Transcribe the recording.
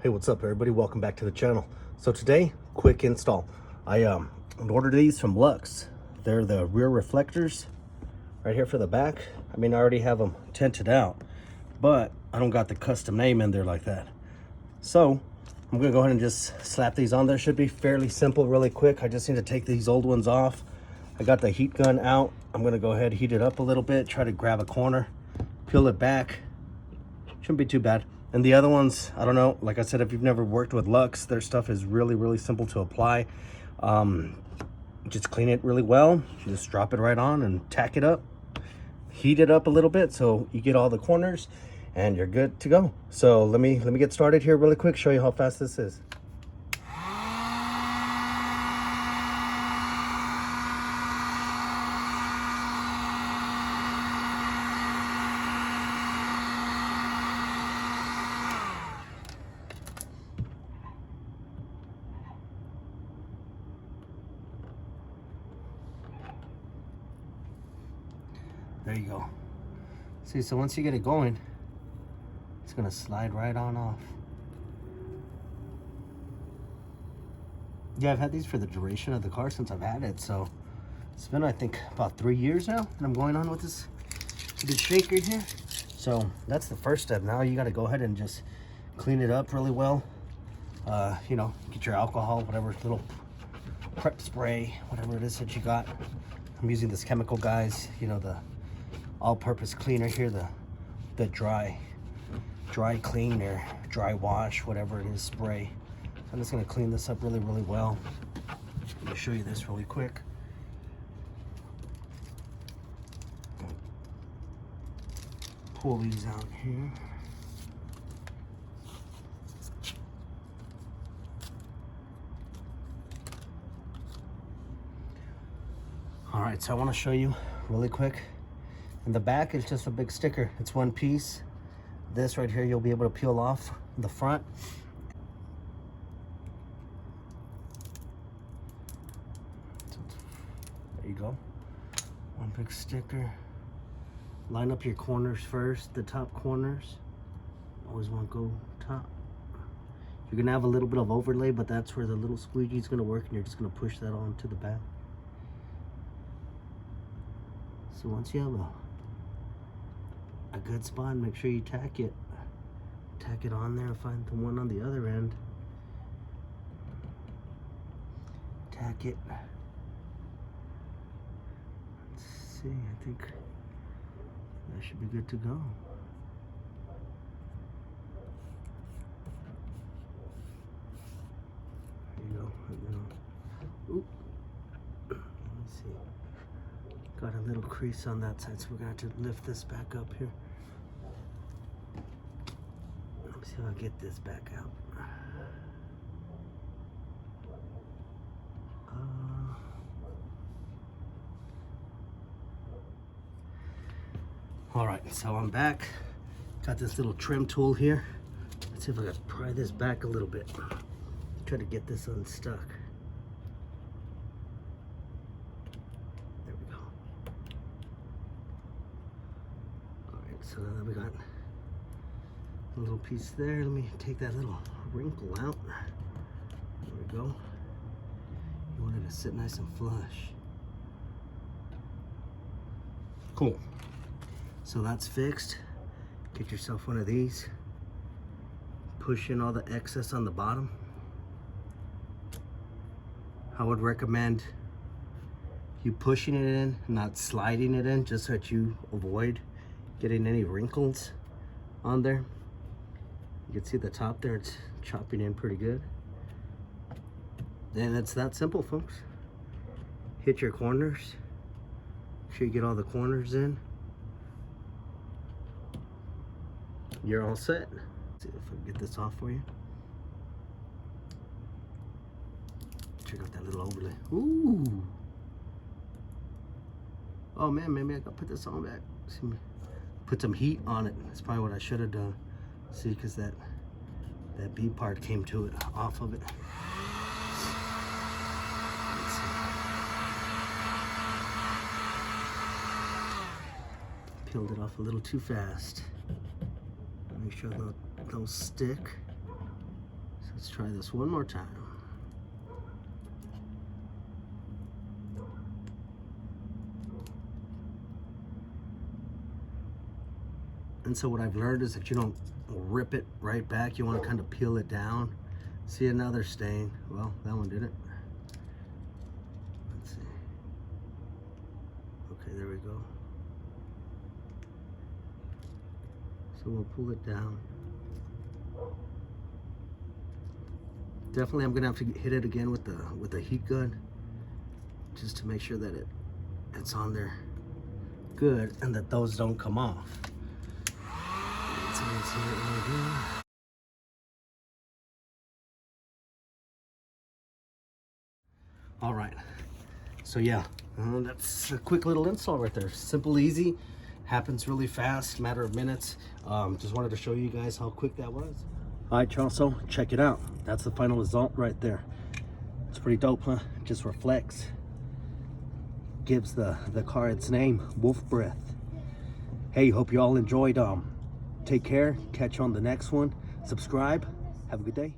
Hey, what's up everybody? Welcome back to the channel. So today, quick install. I ordered these from LUXE. They're the rear reflectors right here for the back. I mean, I already have them tinted out, but I don't got the custom name in there like that. So I'm gonna go ahead and just slap these on there. Should be fairly simple, really quick. I just need to take these old ones off. I got the heat gun out. I'm gonna go ahead, heat it up a little bit, try to grab a corner, peel it back. Shouldn't be too bad. And the other ones, I don't know, like I said, if you've never worked with LUXE, their stuff is really simple to apply. Just clean it really well, just drop it right on and tack it up, heat it up a little bit so you get all the corners and you're good to go. So let me get started here really quick, show you how fast this is. There you go. See, so once you get it going, it's gonna slide right on off. Yeah, I've had these for the duration of the car since I've had it, so it's been, I think, about 3 years now, and I'm going on with this shaker here. So that's the first step. Now you got to go ahead and just clean it up really well. You know, get your alcohol, whatever little prep spray, whatever it is that you got. I'm using this Chemical Guys, you know, the all-purpose cleaner here, the dry clean or dry wash, whatever it is, spray. So I'm just gonna clean this up really well. Let me show you this really quick. Pull these out here. All right, so I want to show you really quick. In the back is just a big sticker. It's one piece. This right here you'll be able to peel off the front. There you go. One big sticker. Line up your corners first, the top corners. Always want to go top. You're gonna have a little bit of overlay, but that's where the little squeegee is gonna work, and you're just gonna push that onto the back. So once you have a good spot, make sure you tack it on there. Find the one on the other end, tack it. Let's see, I think that should be good to go. There you go. Oop. Let me see. Got a little crease on that side, so we're gonna have to lift this back up here. Let me see if I get this back out. All right, so I'm back. Got this little trim tool here. Let's see if I can pry this back a little bit. Try to get this unstuck. There we go. All right, so then we got a little piece there. Let me take that little wrinkle out. There we go. You want it to sit nice and flush. Cool. So that's fixed. Get yourself one of these. Push in all the excess on the bottom. I would recommend you pushing it in, not sliding it in, just so that you avoid getting any wrinkles on there. You can see the top there, it's chopping in pretty good. And it's that simple, folks. Hit your corners. Make sure you get all the corners in. You're all set. Let's see if I can get this off for you. Check out that little overlay. Ooh. Oh man, maybe I gotta put this on back. See, put some heat on it. That's probably what I should have done. See, because that B part came to it, off of it. Peeled it off a little too fast. Make sure those stick. Let's try this one more time. And so what I've learned is that you don't rip it right back. You want to kind of peel it down. See another stain. Well, that one didn't. Let's see. Okay, there we go. So we'll pull it down. Definitely I'm gonna have to hit it again with the heat gun, just to make sure that it's on there good and that those don't come off. Let's see it right here. All right, so yeah, that's a quick little install right there. Simple, easy, happens really fast, matter of minutes. Just wanted to show you guys how quick that was. All right, y'all, so check it out. That's the final result right there. It's pretty dope, huh? Just reflects, gives the car its name, Wolf Breath. Hey, hope you all enjoyed. Take care, catch you on the next one. Subscribe, have a good day.